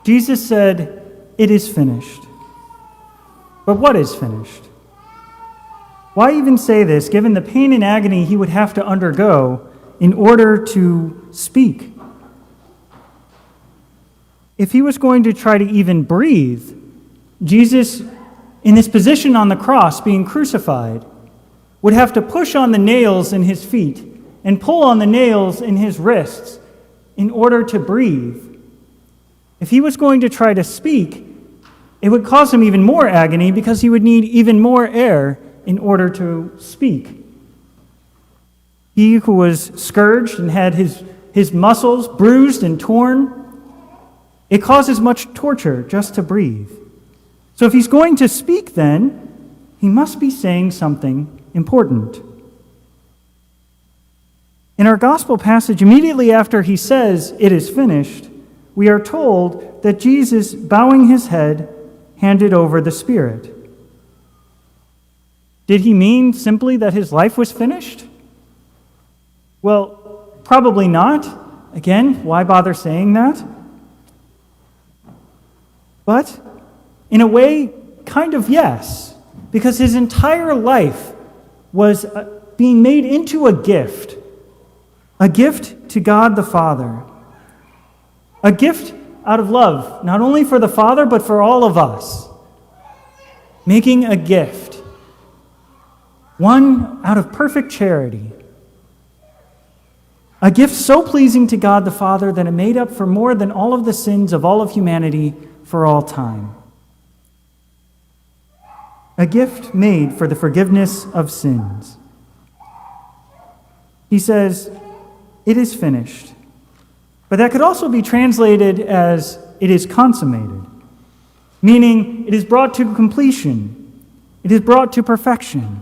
Jesus said, "It is finished." But what is finished? Why even say this, given the pain and agony he would have to undergo in order to speak? If he was going to try to even breathe, Jesus, in this position on the cross, being crucified, would have to push on the nails in his feet and pull on the nails in his wrists in order to breathe. If he was going to try to speak, it would cause him even more agony because he would need even more air in order to speak. He who was scourged and had his muscles bruised and torn, it causes much torture just to breathe. So if he's going to speak then, he must be saying something important. In our gospel passage, immediately after he says, "It is finished," we are told that Jesus, bowing his head, handed over the Spirit. Did he mean simply that his life was finished? Well, probably not. Again, why bother saying that? But, in a way, kind of yes, because his entire life was being made into a gift to God the Father, a gift out of love, not only for the Father, but for all of us, making a gift, one out of perfect charity, a gift so pleasing to God the Father that it made up for more than all of the sins of all of humanity for all time. A gift made for the forgiveness of sins. He says, "It is finished." But that could also be translated as, "It is consummated," meaning it is brought to completion. It is brought to perfection.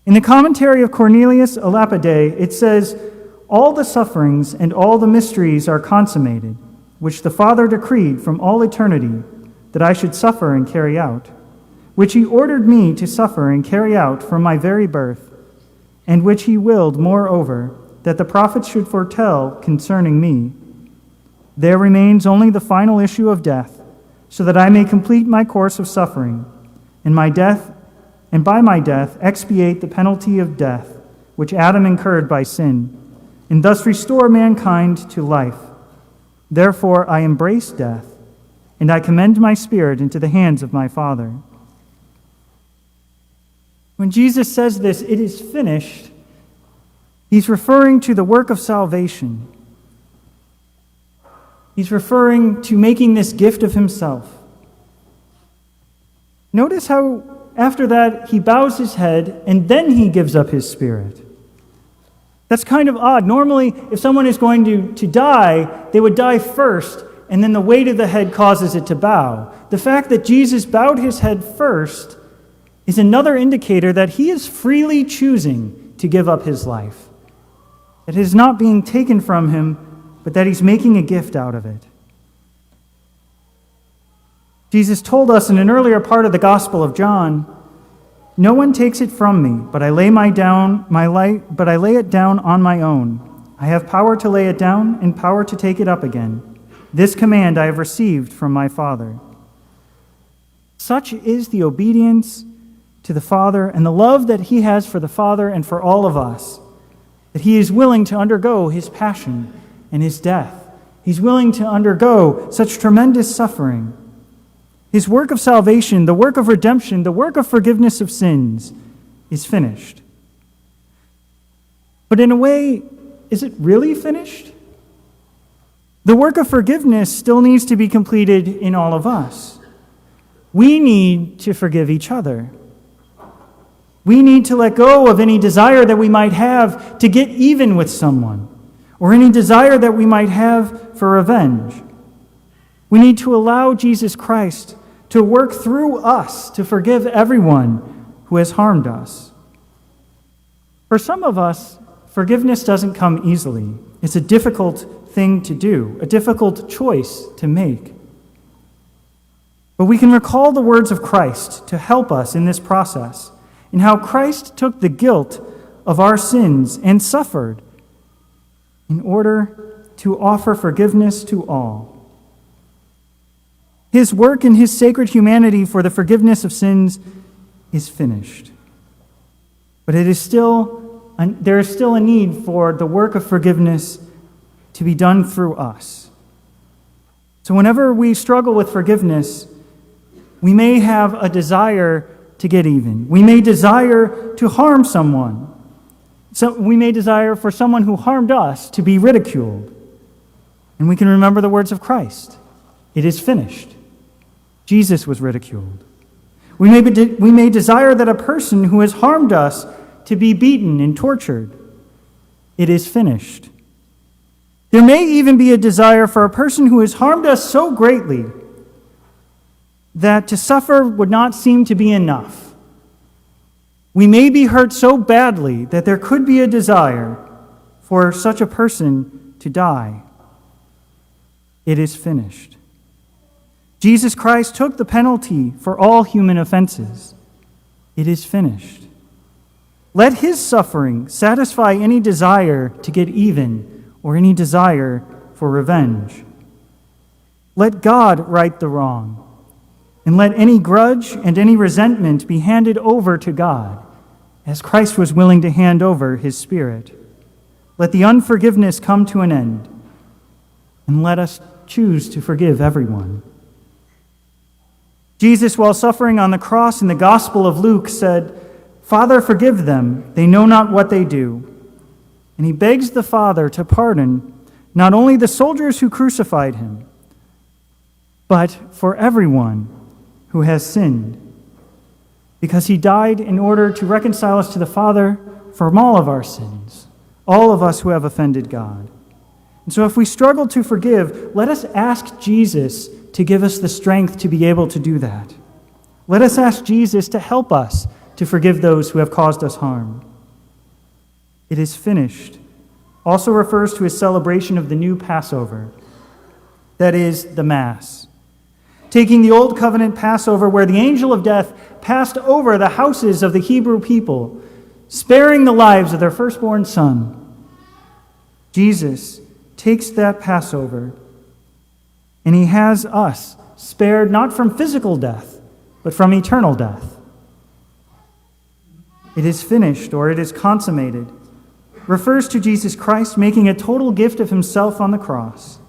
In the commentary of Cornelius a Lampe, it says, "All the sufferings and all the mysteries are consummated, which the Father decreed from all eternity that I should suffer and carry out, which he ordered me to suffer and carry out from my very birth, and which he willed, moreover, that the prophets should foretell concerning me. There remains only the final issue of death, so that I may complete my course of suffering, and by my death expiate the penalty of death, which Adam incurred by sin, and thus restore mankind to life. Therefore I embrace death, and I commend my spirit into the hands of my Father." When Jesus says this, "It is finished," he's referring to the work of salvation. He's referring to making this gift of himself. Notice how after that he bows his head and then he gives up his spirit. That's kind of odd. Normally, if someone is going to die, they would die first, and then the weight of the head causes it to bow. The fact that Jesus bowed his head first is another indicator that he is freely choosing to give up his life. That it is not being taken from him, but that he's making a gift out of it. Jesus told us in an earlier part of the Gospel of John, "No one takes it from me, but I lay it down on my own. I have power to lay it down and power to take it up again. This command I have received from my Father." Such is the obedience to the Father and the love that he has for the Father and for all of us, that he is willing to undergo his passion and his death. He's willing to undergo such tremendous suffering. His work of salvation, the work of redemption, the work of forgiveness of sins is finished. But in a way, is it really finished? The work of forgiveness still needs to be completed in all of us. We need to forgive each other. We need to let go of any desire that we might have to get even with someone, or any desire that we might have for revenge. We need to allow Jesus Christ to work through us to forgive everyone who has harmed us. For some of us, forgiveness doesn't come easily. It's a difficult thing to do, a difficult choice to make. But we can recall the words of Christ to help us in this process, and how Christ took the guilt of our sins and suffered in order to offer forgiveness to all. His work in his sacred humanity for the forgiveness of sins is finished. But there is still a need for the work of forgiveness to be done through us. So whenever we struggle with forgiveness, we may have a desire to get even. We may desire to harm someone. So we may desire for someone who harmed us to be ridiculed. And we can remember the words of Christ. It is finished. Jesus was ridiculed. We may desire that a person who has harmed us to be beaten and tortured. It is finished. There may even be a desire for a person who has harmed us so greatly that to suffer would not seem to be enough. We may be hurt so badly that there could be a desire for such a person to die. It is finished. Jesus Christ took the penalty for all human offenses. It is finished. Let his suffering satisfy any desire to get even or any desire for revenge. Let God right the wrong, and let any grudge and any resentment be handed over to God, as Christ was willing to hand over his Spirit. Let the unforgiveness come to an end, and let us choose to forgive everyone. Jesus, while suffering on the cross in the Gospel of Luke, said, "Father, forgive them. They know not what they do." And he begs the Father to pardon not only the soldiers who crucified him, but for everyone who has sinned, because he died in order to reconcile us to the Father from all of our sins, all of us who have offended God. And so if we struggle to forgive, let us ask Jesus to give us the strength to be able to do that. Let us ask Jesus to help us to forgive those who have caused us harm. It is finished also refers to his celebration of the new Passover, that is, the Mass. Taking the Old Covenant Passover where the angel of death passed over the houses of the Hebrew people, sparing the lives of their firstborn son, Jesus takes that Passover and he has us spared not from physical death, but from eternal death. It is finished, or it is consummated, refers to Jesus Christ making a total gift of himself on the cross.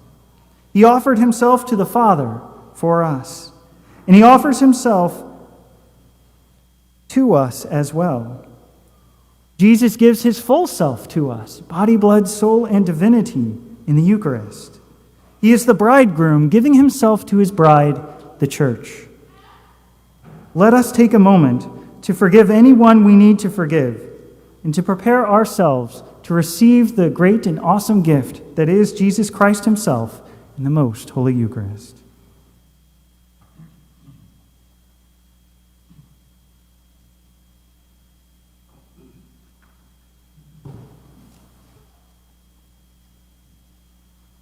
He offered himself to the Father for us, and he offers himself to us as well. Jesus gives his full self to us, body, blood, soul, and divinity in the Eucharist. He is the bridegroom giving himself to his bride, the church. Let us take a moment to forgive anyone we need to forgive and to prepare ourselves to receive the great and awesome gift that is Jesus Christ himself in the most Holy Eucharist.